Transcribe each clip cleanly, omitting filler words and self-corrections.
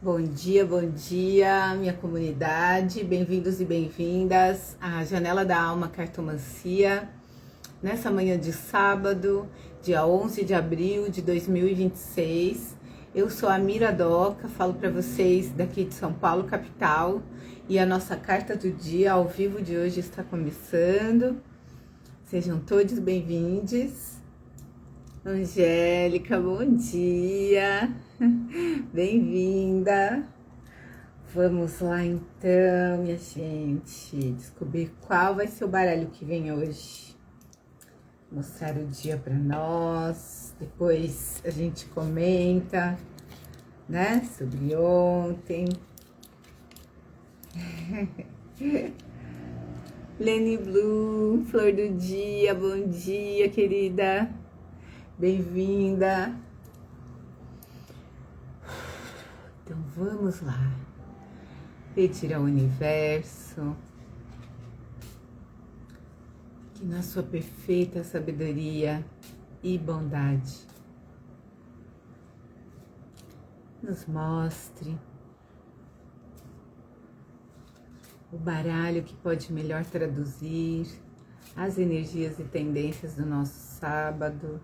bom dia, minha comunidade. Bem-vindos e bem-vindas à Janela da Alma Cartomancia. Nessa manhã de sábado, dia 11 de abril de 2026. Eu sou a Mira Doca, falo para vocês daqui de São Paulo, capital. E a nossa carta do dia ao vivo de hoje está começando. Sejam todos bem-vindos. Angélica, bom dia, bem-vinda. Vamos lá então, minha gente, descobrir qual vai ser o baralho que vem hoje. Mostrar o dia para nós, depois a gente comenta, né, sobre ontem. Lenny Blue, flor do dia, bom dia, querida. Bem-vinda. Então vamos lá. Pedir ao universo que na sua perfeita sabedoria e bondade nos mostre o baralho que pode melhor traduzir as energias e tendências do nosso sábado,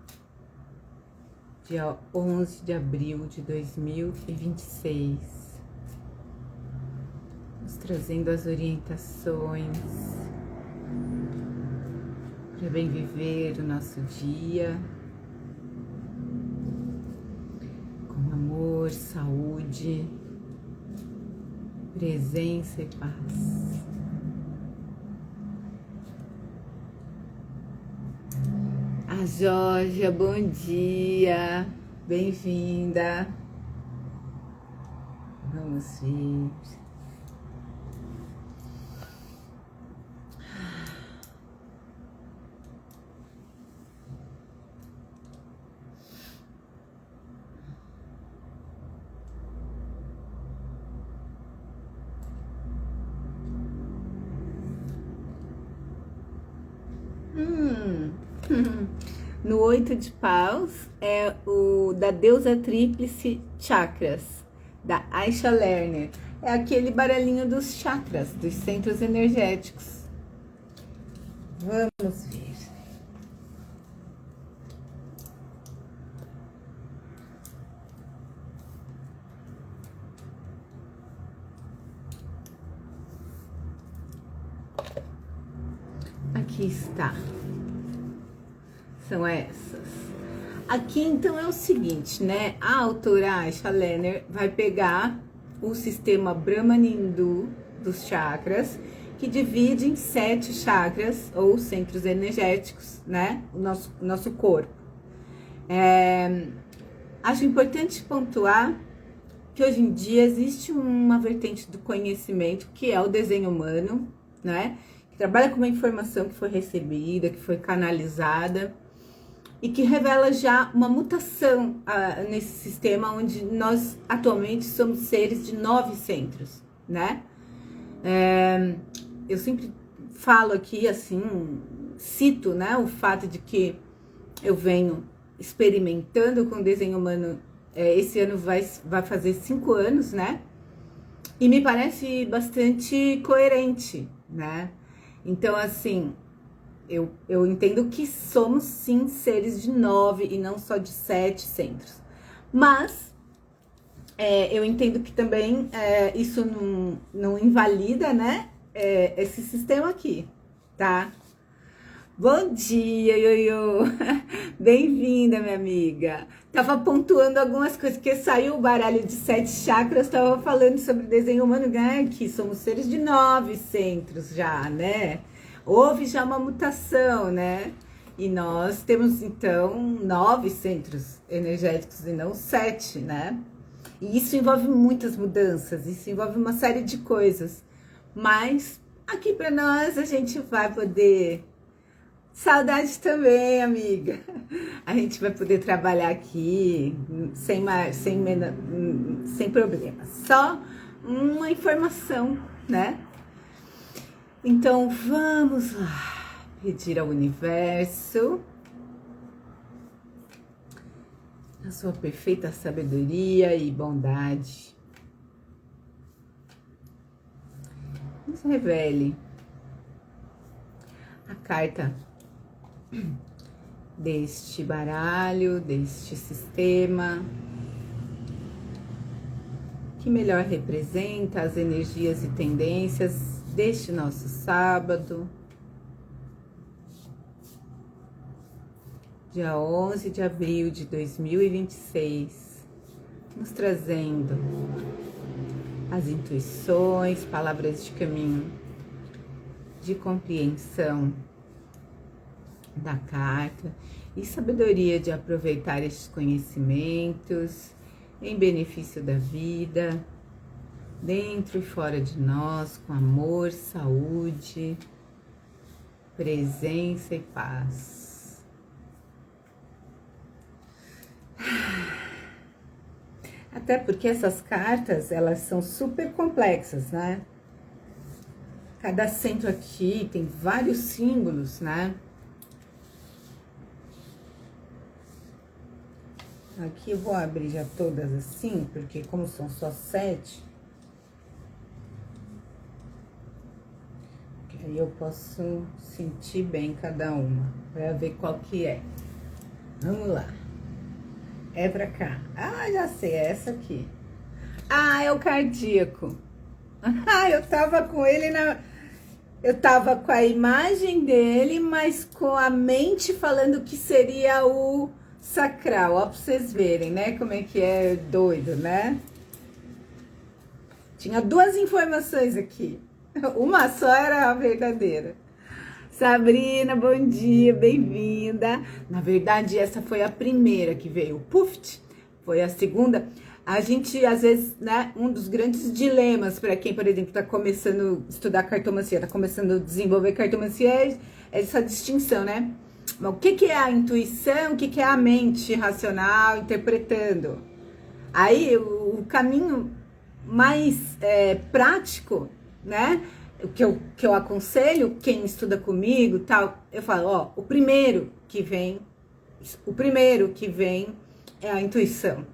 dia 11 de abril de 2026, nos trazendo as orientações para bem viver o nosso dia, com amor, saúde, presença e paz. A Jorge, bom dia, bem-vinda. Vamos ver. No 8 de paus é o da deusa tríplice chakras, da Aisha Lerner. É aquele baralhinho dos chakras, dos centros energéticos. Vamos ver. Aqui está. São essas. Aqui, então, é o seguinte, né? A autora Aisha Lerner vai pegar o sistema Brahman Hindu dos chakras, que divide em 7 chakras, ou centros energéticos, né? O nosso corpo. Acho importante pontuar que hoje em dia existe uma vertente do conhecimento, que é o desenho humano, né? Que trabalha com uma informação que foi recebida, que foi canalizada, e que revela já uma mutação nesse sistema, onde nós atualmente somos seres de 9 centros, né? Eu sempre falo aqui, assim, cito, né, o fato de que eu venho experimentando com o desenho humano, esse ano vai fazer 5 anos, né? E me parece bastante coerente, né? Então, assim, eu entendo que somos, sim, seres de 9 e não só de 7 centros. Mas eu entendo que também isso não invalida, né, esse sistema aqui, tá? Bom dia, Ioiô! Bem-vinda, minha amiga! Tava pontuando algumas coisas, porque saiu o baralho de 7 chakras, tava falando sobre desenho humano, né, que somos seres de 9 centros já, né? Houve já uma mutação, né? E nós temos, então, 9 centros energéticos e não 7, né? E isso envolve muitas mudanças, isso envolve uma série de coisas. Mas aqui para nós a gente vai poder... Saudade também, amiga. A gente vai poder trabalhar aqui sem problema. Só uma informação, né? Então, vamos lá, pedir ao universo, a sua perfeita sabedoria e bondade, nos revele a carta deste baralho, deste sistema, que melhor representa as energias e tendências deste nosso sábado, dia 11 de abril de 2026, nos trazendo as intuições, palavras de caminho, de compreensão da carta e sabedoria de aproveitar estes conhecimentos em benefício da vida, dentro e fora de nós, com amor, saúde, presença e paz. Até porque essas cartas, elas são super complexas, né? Cada centro aqui tem vários símbolos, né? Aqui eu vou abrir já todas assim, porque como são só 7, aí eu posso sentir bem cada uma, pra ver qual que é. Vamos lá. É pra cá. Ah, já sei, é essa aqui. Ah, é o cardíaco. Ah, eu tava com ele na... Eu tava com a imagem dele, mas com a mente falando que seria o sacral. Ó, pra vocês verem, né? Como é que é doido, né? Tinha 2 informações aqui. Uma só era a verdadeira. Sabrina, bom dia, bem-vinda. Na verdade, essa foi a primeira que veio. Puft, foi a segunda. A gente, às vezes, né, um dos grandes dilemas para quem, por exemplo, está começando a estudar cartomancia, está começando a desenvolver cartomancia, é essa distinção, né? Mas o que é a intuição, o que é a mente racional interpretando? Aí, o caminho mais prático, né? O que eu aconselho, quem estuda comigo, tal, eu falo, ó, o primeiro que vem é a intuição.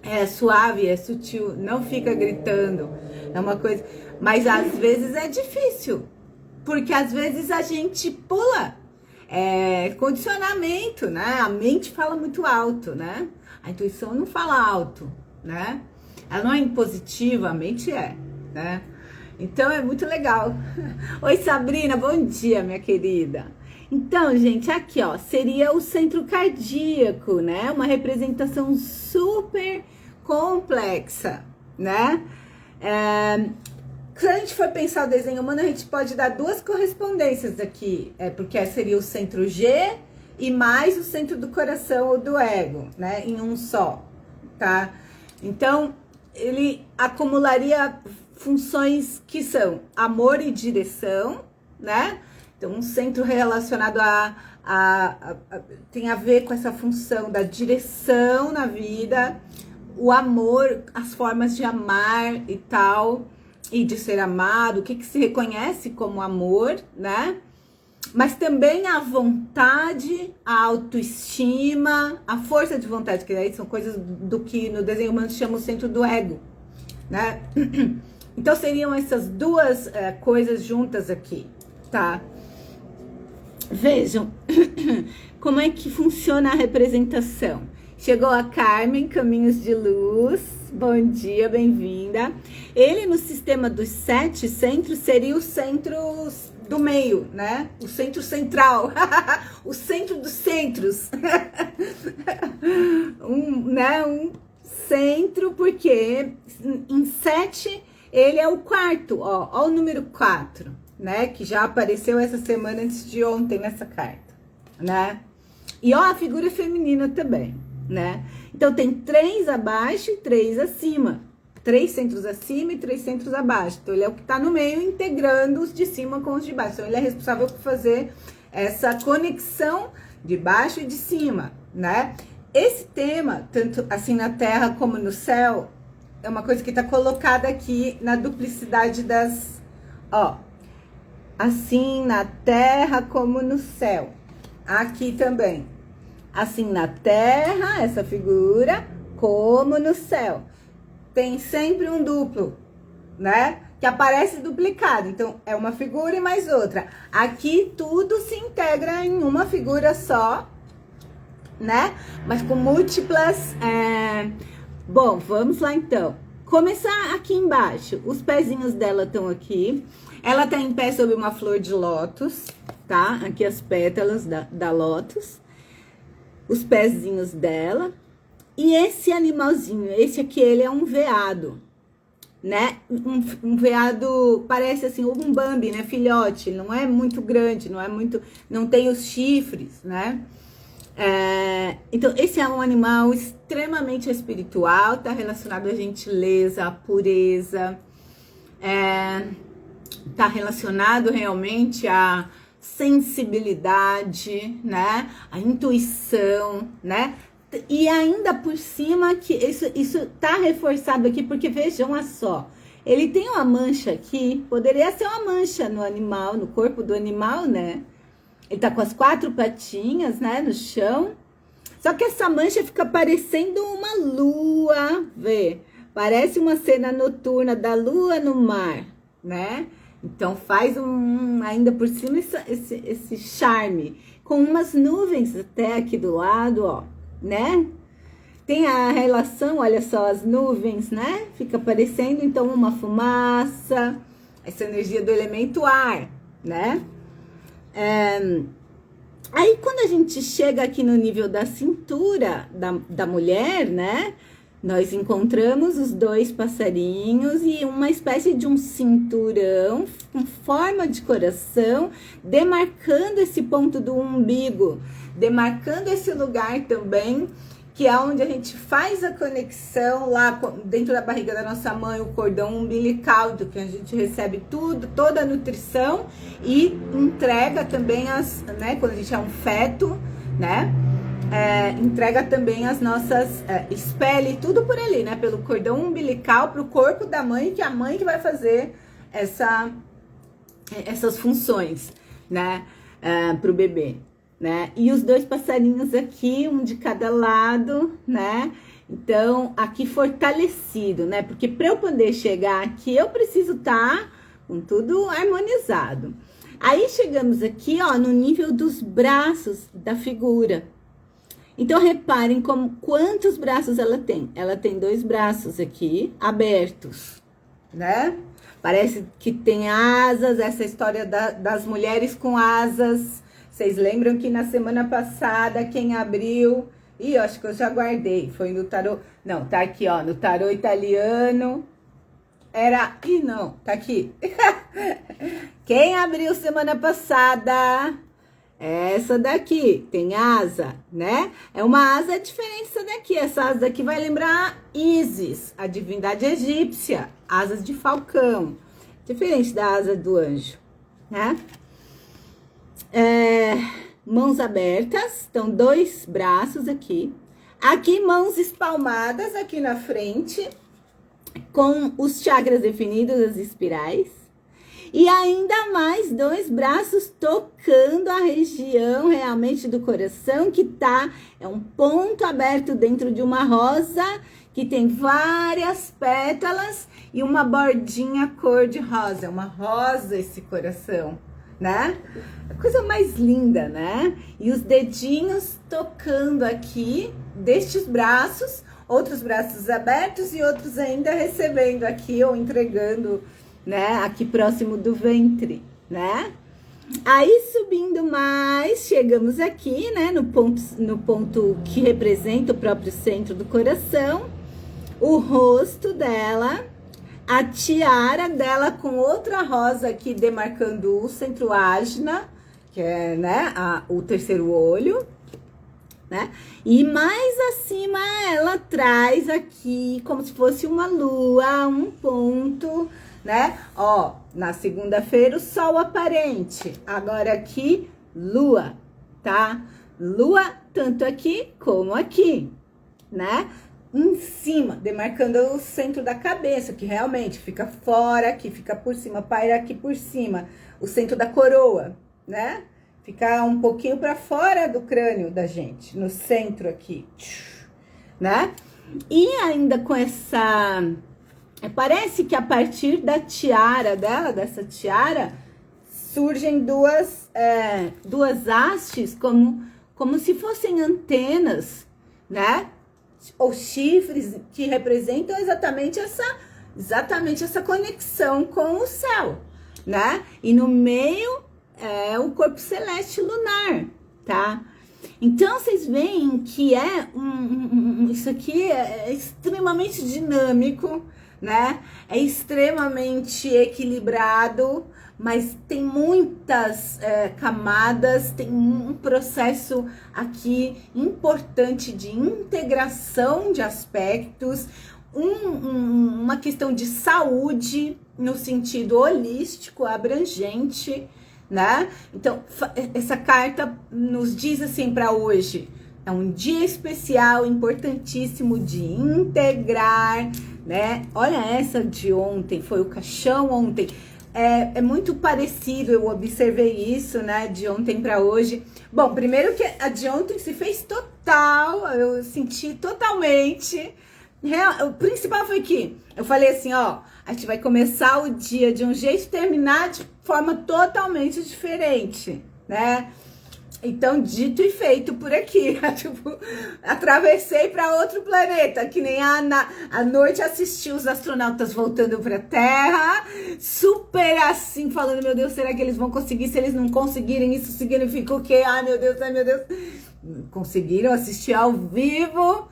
É suave, é sutil, não fica gritando, é uma coisa, mas às vezes é difícil, porque às vezes a gente pula, condicionamento, né? A mente fala muito alto, né? A intuição não fala alto, né? Ela não é impositiva, a mente é, né? Então é muito legal. Oi, Sabrina, bom dia, minha querida. Então, gente, aqui, ó, seria o centro cardíaco, né? Uma representação super complexa, né? Se a gente for pensar o desenho humano, a gente pode dar 2 correspondências aqui, porque seria o centro G e mais o centro do coração ou do ego, né? Em um só, tá? Então, ele acumularia funções que são amor e direção, né? Então, um centro relacionado tem a ver com essa função da direção na vida, o amor, as formas de amar e tal, e de ser amado, o que se reconhece como amor, né? Mas também a vontade, a autoestima, a força de vontade, que aí são coisas do que no desenho humano chama o centro do ego, né? Então, seriam essas 2 coisas juntas aqui, tá? Vejam como é que funciona a representação. Chegou a Carmen, Caminhos de Luz. Bom dia, bem-vinda. Ele, no sistema dos 7 centros, seria o centro do meio, né? O centro central. O centro dos centros. Um centro, porque em 7... ele é o 4, ó o número 4, né? Que já apareceu essa semana antes de ontem nessa carta, né? E ó, a figura feminina também, né? Então tem 3 abaixo e 3 acima. 3 centros acima e 3 centros abaixo. Então ele é o que tá no meio, integrando os de cima com os de baixo. Então ele é responsável por fazer essa conexão de baixo e de cima, né? Esse tema, tanto assim na terra como no céu, é uma coisa que tá colocada aqui na duplicidade das... Ó, assim na terra como no céu. Aqui também. Assim na terra, essa figura, como no céu. Tem sempre um duplo, né? que aparece duplicado. Então, é uma figura e mais outra. Aqui, tudo se integra em uma figura só, né? Mas com múltiplas... Bom, vamos lá, então. Começar aqui embaixo. Os pezinhos dela estão aqui. Ela tá em pé sobre uma flor de lótus, tá? Aqui as pétalas da lótus. Os pezinhos dela. E esse animalzinho, esse aqui, ele é um veado, né? Um veado, parece assim, um Bambi, né? Filhote, não é muito grande, não tem os chifres, né? Então, esse é um animal extremamente espiritual, tá relacionado à gentileza, à pureza, tá relacionado realmente à sensibilidade, né? À intuição, né? E ainda por cima, que isso tá reforçado aqui, porque vejam só, ele tem uma mancha aqui, poderia ser uma mancha no animal, no corpo do animal, né? Ele tá com as 4 patinhas, né, no chão. Só que essa mancha fica parecendo uma lua, vê? Parece uma cena noturna da lua no mar, né? Então faz ainda por cima esse charme, com umas nuvens até aqui do lado, ó. Né? Tem a relação, olha só, as nuvens, né? Fica parecendo, então, uma fumaça, essa energia do elemento ar, né? Aí, quando a gente chega aqui no nível da cintura da mulher, né? Nós encontramos os 2 passarinhos e uma espécie de um cinturão com forma de coração, demarcando esse ponto do umbigo, demarcando esse lugar também, que é onde a gente faz a conexão lá dentro da barriga da nossa mãe, o cordão umbilical, do que a gente recebe tudo, toda a nutrição e entrega também né, quando a gente é um feto, né? Entrega também as nossas, expele tudo por ali, né? Pelo cordão umbilical, para o corpo da mãe, que é a mãe que vai fazer essas funções, né? Para o bebê, né? E os 2 passarinhos aqui, um de cada lado, né? Então, aqui fortalecido, né? Porque para eu poder chegar aqui, eu preciso estar com tudo harmonizado. Aí, chegamos aqui, ó, no nível dos braços da figura. Então, reparem quantos braços ela tem. Ela tem 2 braços aqui, abertos, né? Parece que tem asas, essa história das mulheres com asas. Vocês lembram que na semana passada, quem abriu... Ih, eu acho que eu já guardei. Foi no tarô... Não, tá aqui, ó, no tarô italiano. Era... Ih, não, tá aqui. Quem abriu semana passada... Essa daqui tem asa, né? É uma asa diferente essa daqui. Essa asa daqui vai lembrar Ísis, a divindade egípcia. Asas de falcão. Diferente da asa do anjo, né? Mãos abertas. Então, 2 braços aqui. Aqui, mãos espalmadas aqui na frente. Com os chakras definidos, as espirais. E ainda mais 2 braços tocando a região realmente do coração, que é um ponto aberto dentro de uma rosa, que tem várias pétalas e uma bordinha cor de rosa. Uma rosa esse coração, né? A coisa mais linda, né? E os dedinhos tocando aqui destes braços, outros braços abertos e outros ainda recebendo aqui ou entregando, né, aqui próximo do ventre, né? Aí, subindo mais, chegamos aqui, né, no ponto que representa o próprio centro do coração, o rosto dela, a tiara dela com outra rosa aqui demarcando o centro ágina, que é, né, o terceiro olho, né? E mais acima ela traz aqui como se fosse uma lua, um ponto, né? Ó, na segunda-feira o sol aparente, agora aqui lua, tá? Lua tanto aqui como aqui, né? Em cima, demarcando o centro da cabeça, que realmente fica fora aqui, fica por cima, paira aqui por cima, o centro da coroa, né? Fica um pouquinho para fora do crânio da gente, no centro aqui, né? E ainda com essa Parece que a partir da tiara dela, dessa tiara, surgem duas hastes como se fossem antenas, né? Ou chifres que representam exatamente essa conexão com o céu, né? E no meio é o corpo celeste lunar, tá? Então, vocês veem que isso aqui é extremamente dinâmico, né? É extremamente equilibrado, mas tem muitas camadas, tem um processo aqui importante de integração de aspectos, uma questão de saúde no sentido holístico, abrangente, né? Então, essa carta nos diz assim para hoje, é um dia especial, importantíssimo de integrar, né? Olha essa de ontem, foi o caixão ontem. É muito parecido, eu observei isso, né? De ontem para hoje. Bom, primeiro que a de ontem se fez total, eu senti totalmente. O principal foi que eu falei assim, ó, a gente vai começar o dia de um jeito e terminar de forma totalmente diferente, né? Então, dito e feito por aqui, tipo, atravessei para outro planeta, que nem a noite assisti os astronautas voltando para a Terra, super assim, falando, meu Deus, será que eles vão conseguir? Se eles não conseguirem, isso significa o quê? Ai, meu Deus, ai, meu Deus. Conseguiram assistir ao vivo,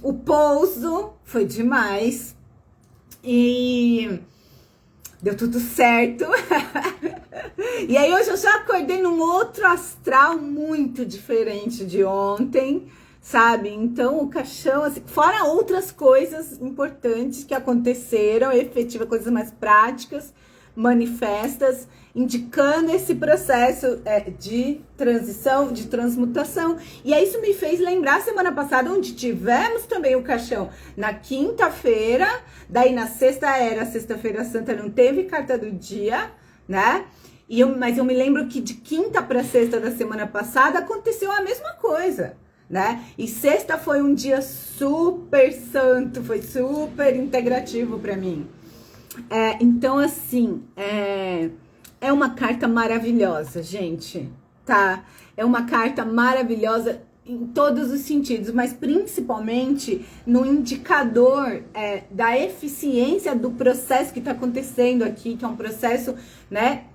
o pouso foi demais e deu tudo certo. E aí hoje eu já acordei num outro astral muito diferente de ontem, sabe? Então o caixão, assim, fora outras coisas importantes que aconteceram, efetivas, coisas mais práticas, manifestas, indicando esse processo de transição, de transmutação. E aí isso me fez lembrar semana passada, onde tivemos também o caixão na quinta-feira, daí na sexta era sexta-feira santa, não teve carta do dia, né? Mas eu me lembro que de quinta para sexta da semana passada aconteceu a mesma coisa, né? E sexta foi um dia super santo, foi super integrativo para mim. Então, assim, é uma carta maravilhosa, gente, tá? É uma carta maravilhosa em todos os sentidos, mas principalmente no indicador da eficiência do processo que está acontecendo aqui, que é um processo, né,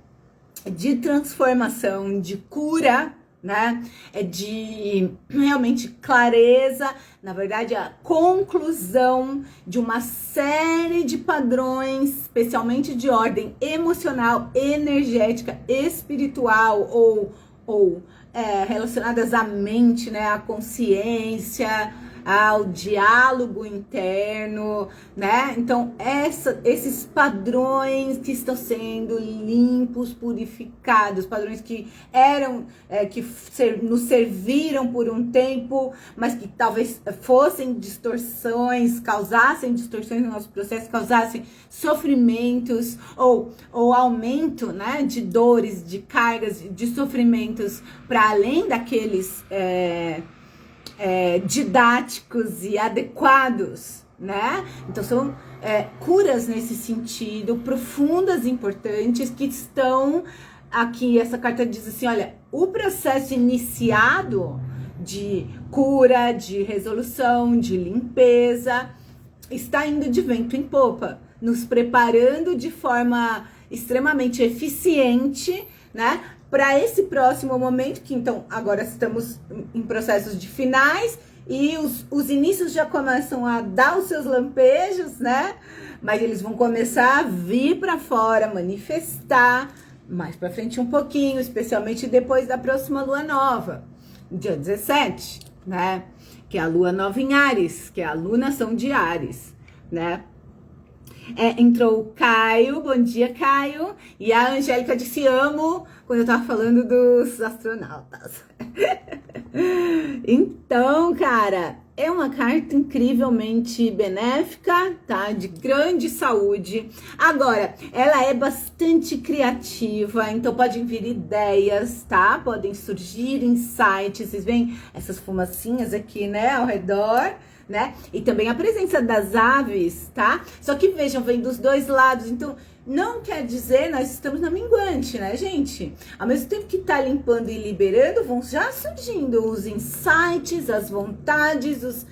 de transformação, de cura, né? De realmente clareza, na verdade, a conclusão de uma série de padrões, especialmente de ordem emocional, energética, espiritual ou relacionadas à mente, né? À consciência, ao diálogo interno, né? Então, esses padrões que estão sendo limpos, purificados, padrões que eram, nos serviram por um tempo, mas que talvez fossem distorções, causassem distorções no nosso processo, causassem sofrimentos ou aumento, né? De dores, de cargas, de sofrimentos, para além daqueles didáticos e adequados, né? Então são curas nesse sentido, profundas e importantes, que estão aqui. Essa carta diz assim, olha, o processo iniciado de cura, de resolução, de limpeza, está indo de vento em popa, nos preparando de forma extremamente eficiente, né? Para esse próximo momento, que então agora estamos em processos de finais e os inícios já começam a dar os seus lampejos, né? Mas eles vão começar a vir para fora, manifestar mais para frente um pouquinho, especialmente depois da próxima lua nova, dia 17, né? Que é a lua nova em Áries, que é a lunação de Áries, né? Entrou o Caio, bom dia, Caio. E a Angélica disse amo quando eu tava falando dos astronautas. Então, cara, é uma carta incrivelmente benéfica, tá? De grande saúde. Agora, ela é bastante criativa, então podem vir ideias, tá? Podem surgir insights. Vocês veem essas fumacinhas aqui, né, ao redor, né? E também a presença das aves, tá? Só que vejam, vem dos dois lados, então não quer dizer nós estamos na minguante, né, gente? Ao mesmo tempo que tá limpando e liberando, vão já surgindo os insights, as vontades,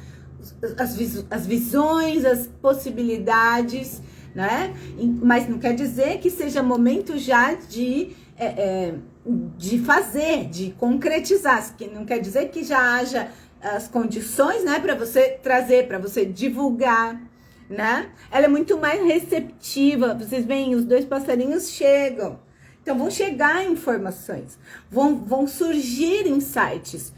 as visões, as possibilidades, né? Mas não quer dizer que seja momento já de fazer, de concretizar, que não quer dizer que já haja as condições, né, para você trazer, para você divulgar, né? Ela é muito mais receptiva. Vocês veem, os dois passarinhos chegam. Então vão chegar informações, vão surgir insights,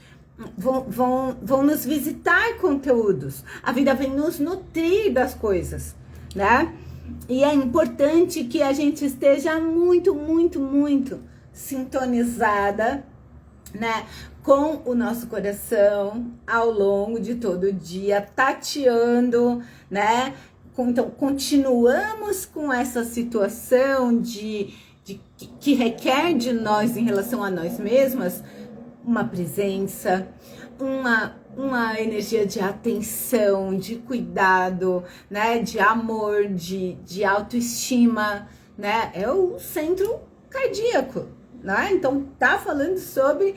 vão nos visitar conteúdos. A vida vem nos nutrir das coisas, né? E é importante que a gente esteja muito, muito, muito sintonizada, né, com o nosso coração ao longo de todo o dia, tateando, né? Então, continuamos com essa situação que requer de nós, em relação a nós mesmas, uma presença, uma energia de atenção, de cuidado, né? De amor, de autoestima, né? É o centro cardíaco, né? Então, tá falando sobre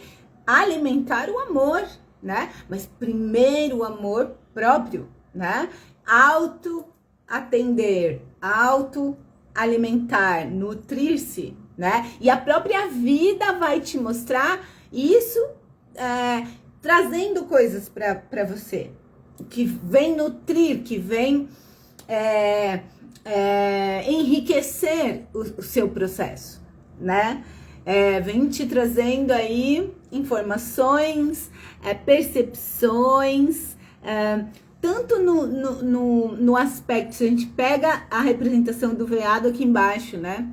alimentar o amor, né? Mas primeiro o amor próprio, né? Auto-atender, auto-alimentar, nutrir-se, né? E a própria vida vai te mostrar isso, trazendo coisas para você, que vem nutrir, que vem enriquecer o seu processo, né? Vem te trazendo aí informações, percepções, tanto no aspecto, se a gente pega a representação do veado aqui embaixo, né?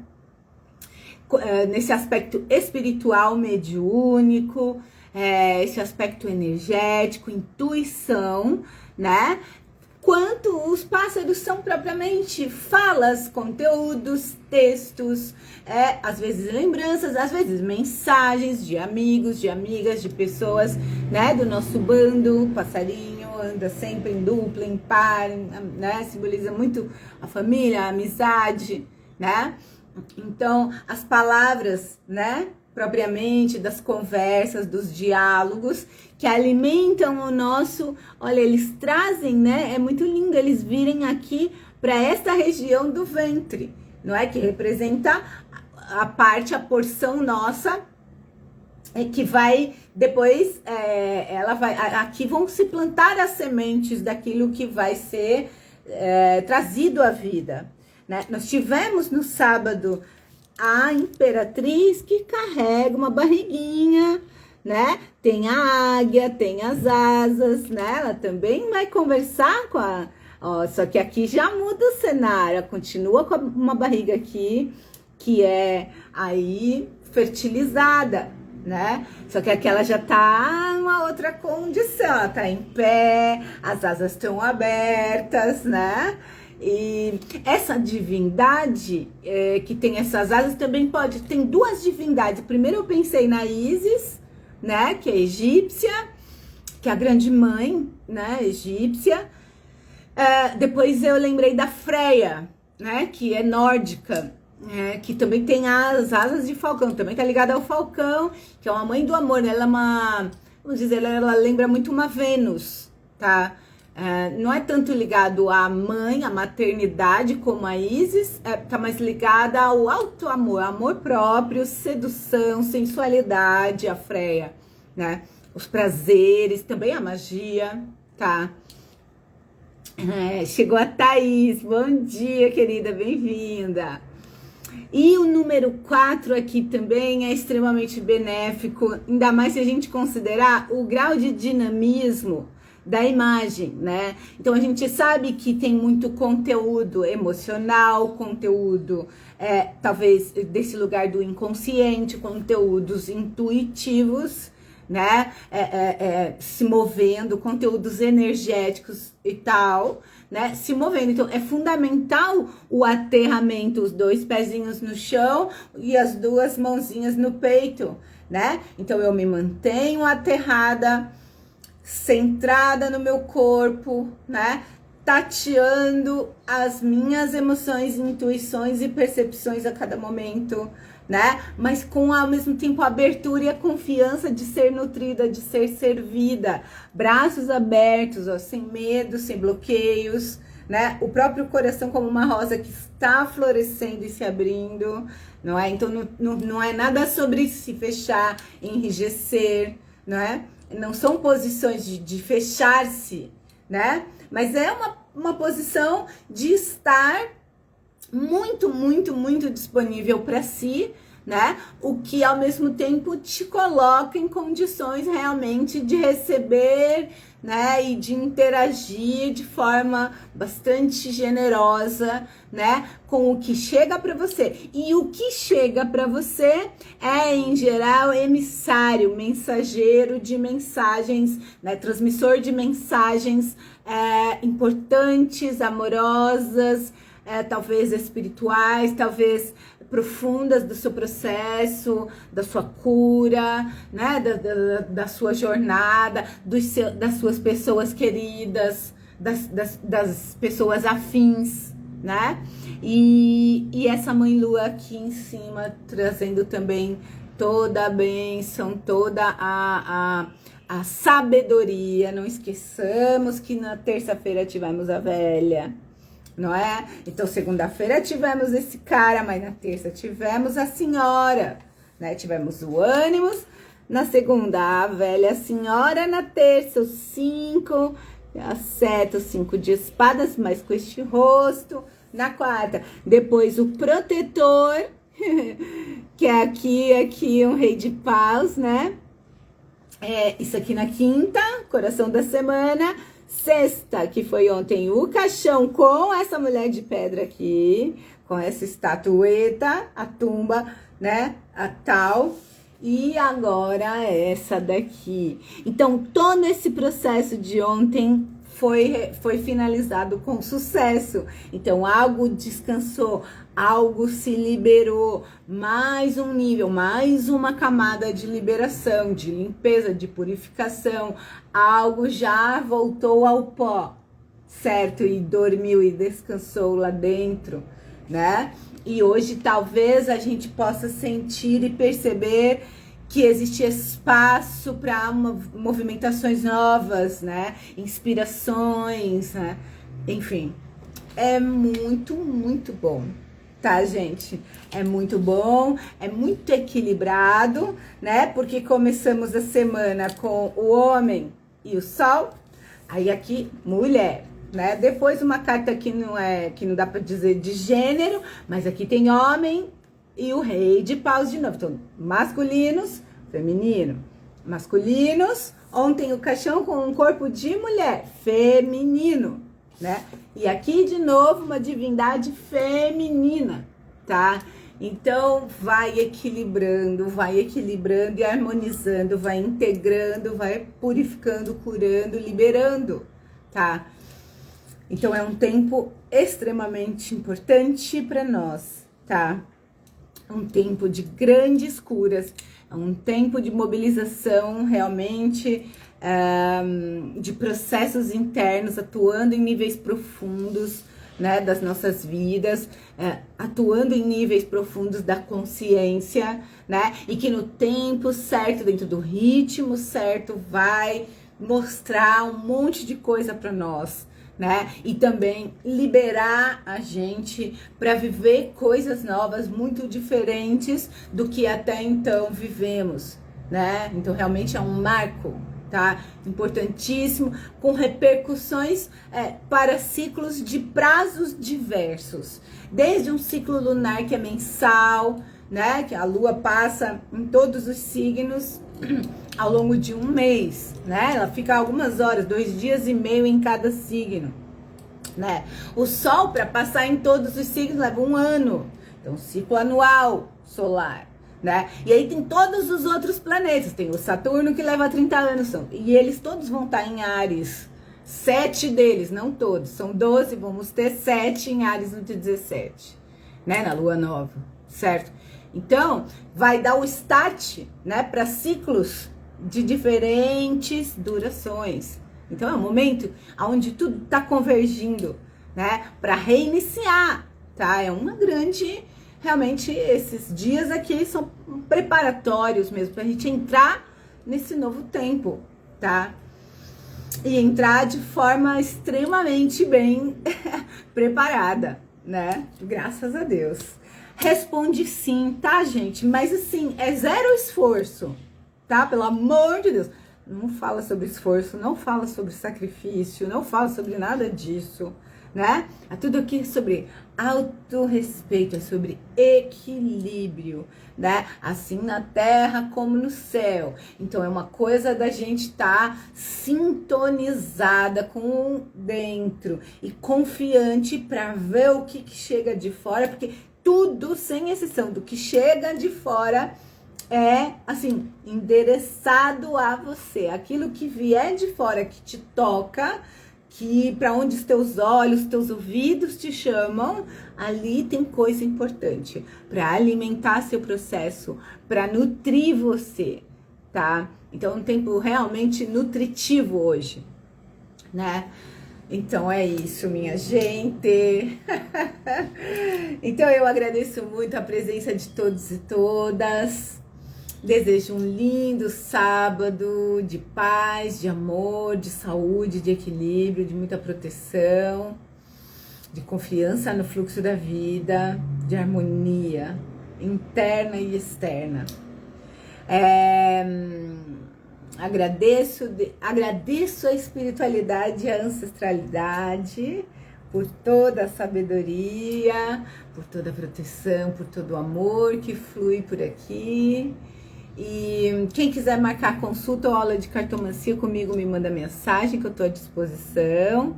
Nesse aspecto espiritual, mediúnico, esse aspecto energético, intuição, né? Quanto os pássaros são propriamente falas, conteúdos, textos, às vezes lembranças, às vezes mensagens de amigos, de amigas, de pessoas, né, do nosso bando. O passarinho anda sempre em dupla, em par, né, simboliza muito a família, a amizade, né? Então, as palavras, né, propriamente das conversas, dos diálogos, que alimentam o nosso... Olha, eles trazem, né? É muito lindo eles virem aqui para esta região do ventre, não é? Que representa a parte, a porção nossa, que vai depois, ela vai... Aqui vão se plantar as sementes daquilo que vai ser trazido à vida, né? Nós tivemos no sábado a imperatriz que carrega uma barriguinha, né? Tem a águia, tem as asas, né? Ela também vai conversar com a... Ó, só que aqui já muda o cenário, ela continua com uma barriga aqui, que é aí fertilizada, né? Só que aquela já tá numa outra condição, ela tá em pé, as asas estão abertas, né? E essa divindade que tem essas asas também pode... Tem duas divindades. Primeiro eu pensei na Ísis, né? Que é egípcia, que é a grande mãe, né? Egípcia. Depois eu lembrei da Freia, né? Que é nórdica, que também tem as asas de falcão. Também tá ligada ao falcão, que é uma mãe do amor. Ela é uma... Vamos dizer, ela lembra muito uma Vênus, tá? Não é tanto ligado à mãe, à maternidade, como a Ísis, tá mais ligada ao alto amor, amor próprio, sedução, sensualidade, a Freia, né? Os prazeres, também a magia, tá? Chegou a Thaís, bom dia, querida, bem-vinda. E o número 4 aqui também é extremamente benéfico, ainda mais se a gente considerar o grau de dinamismo da imagem, né? Então a gente sabe que tem muito conteúdo emocional, conteúdo talvez desse lugar do inconsciente, conteúdos intuitivos, né? Se movendo, conteúdos energéticos e tal, né? Se movendo. Então é fundamental o aterramento, os dois pezinhos no chão e as duas mãozinhas no peito, né? Então eu me mantenho aterrada, centrada no meu corpo, né? Tateando as minhas emoções, intuições e percepções a cada momento, né? Mas com ao mesmo tempo a abertura e a confiança de ser nutrida, de ser servida, braços abertos, ó, sem medo, sem bloqueios, né? O próprio coração como uma rosa que está florescendo e se abrindo, não é? Então não é nada sobre se fechar, enrijecer, não é? Não são posições de fechar-se, né? Mas é uma posição de estar muito, muito, muito disponível para si, né? O que ao mesmo tempo te coloca em condições realmente de receber, né? E de interagir de forma bastante generosa, né? Com o que chega para você. E o que chega para você é, em geral, emissário, mensageiro de mensagens, né? Transmissor de mensagens importantes, amorosas, talvez espirituais, talvez profundas do seu processo, da sua cura, né, da sua jornada, das suas pessoas queridas, das pessoas afins, né? E essa mãe lua aqui em cima, trazendo também toda a bênção, toda a sabedoria. Não esqueçamos que na terça-feira tivemos a velha, não é? Então, segunda-feira tivemos esse cara, mas na terça tivemos a senhora, né? Tivemos o ânimos, na segunda a velha senhora, na terça o 5, a seta, o 5 de espadas, mas com este rosto, na quarta, depois o protetor, que é aqui um rei de paus, né? Isso aqui na quinta, coração da semana. Sexta, que foi ontem, o caixão com essa mulher de pedra aqui, com essa estatueta, a tumba, né, a tal, e agora essa daqui. Então, todo esse processo de ontem foi finalizado com sucesso. Então, algo descansou, algo se liberou, mais um nível, mais uma camada de liberação, de limpeza, de purificação, algo já voltou ao pó, certo? E dormiu e descansou lá dentro, né? E hoje talvez a gente possa sentir e perceber que existe espaço para movimentações novas, né? Inspirações, né? Enfim, é muito, muito bom. Tá, gente? É muito bom, é muito equilibrado, né? Porque começamos a semana com o homem e o sol, aí aqui, mulher, né? Depois uma carta que não dá pra dizer de gênero, mas aqui tem homem e o rei de paus de novo. Então, masculinos, feminino. Masculinos, ontem o caixão com um corpo de mulher, feminino, né? E aqui de novo uma divindade feminina, tá? Então vai equilibrando e harmonizando, vai integrando, vai purificando, curando, liberando, tá? Então é um tempo extremamente importante para nós, tá? Um tempo de grandes curas, um tempo de mobilização realmente, de processos internos atuando em níveis profundos, né, das nossas vidas, atuando em níveis profundos da consciência, né, e que no tempo certo, dentro do ritmo certo, vai mostrar um monte de coisa para nós, né, e também liberar a gente para viver coisas novas, muito diferentes do que até então vivemos, né, então realmente é um marco, tá? Importantíssimo, com repercussões para ciclos de prazos diversos. Desde um ciclo lunar que é mensal, né? Que a lua passa em todos os signos ao longo de um mês, né? Ela fica algumas horas, 2 dias e meio em cada signo, né? O sol, para passar em todos os signos, leva 1 ano. Então, ciclo anual solar. Né? E aí tem todos os outros planetas, tem o Saturno que leva 30 anos, e eles todos vão estar em Áries, 7 deles, não todos, são 12, vamos ter 7 em Áries no dia 17, né, na lua nova, certo? Então, vai dar o start, né, para ciclos de diferentes durações. Então é um momento onde tudo está convergindo, né? Para reiniciar, tá? É uma grande... Realmente, esses dias aqui são preparatórios mesmo, pra gente entrar nesse novo tempo, tá? E entrar de forma extremamente bem preparada, né? Graças a Deus. Responde sim, tá, gente? Mas assim, é zero esforço, tá? Pelo amor de Deus. Não fala sobre esforço, não fala sobre sacrifício, não fala sobre nada disso, né? É tudo aqui sobre autorrespeito, é sobre equilíbrio, né? Assim na terra como no céu. Então é uma coisa da gente estar sintonizada com dentro e confiante para ver o que chega de fora, porque tudo, sem exceção do que chega de fora, é assim, endereçado a você. Aquilo que vier de fora, que te toca, que para onde os teus olhos, os teus ouvidos te chamam, ali tem coisa importante para alimentar seu processo, para nutrir você, tá? Então é um tempo realmente nutritivo hoje, né? Então é isso, minha gente. Então eu agradeço muito a presença de todos e todas. Desejo um lindo sábado de paz, de amor, de saúde, de equilíbrio, de muita proteção, de confiança no fluxo da vida, de harmonia interna e externa. Agradeço a espiritualidade e a ancestralidade por toda a sabedoria, por toda a proteção, por todo o amor que flui por aqui. E quem quiser marcar consulta ou aula de cartomancia comigo, me manda mensagem que eu estou à disposição.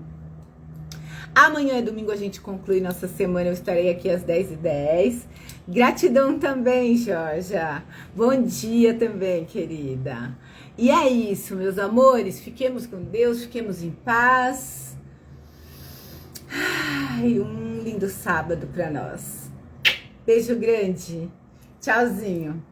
Amanhã é domingo, a gente conclui nossa semana, eu estarei aqui às 10h10. Gratidão também, Georgia. Bom dia também, querida. E é isso, meus amores, fiquemos com Deus, fiquemos em paz. Ai, um lindo sábado para nós. Beijo grande. Tchauzinho.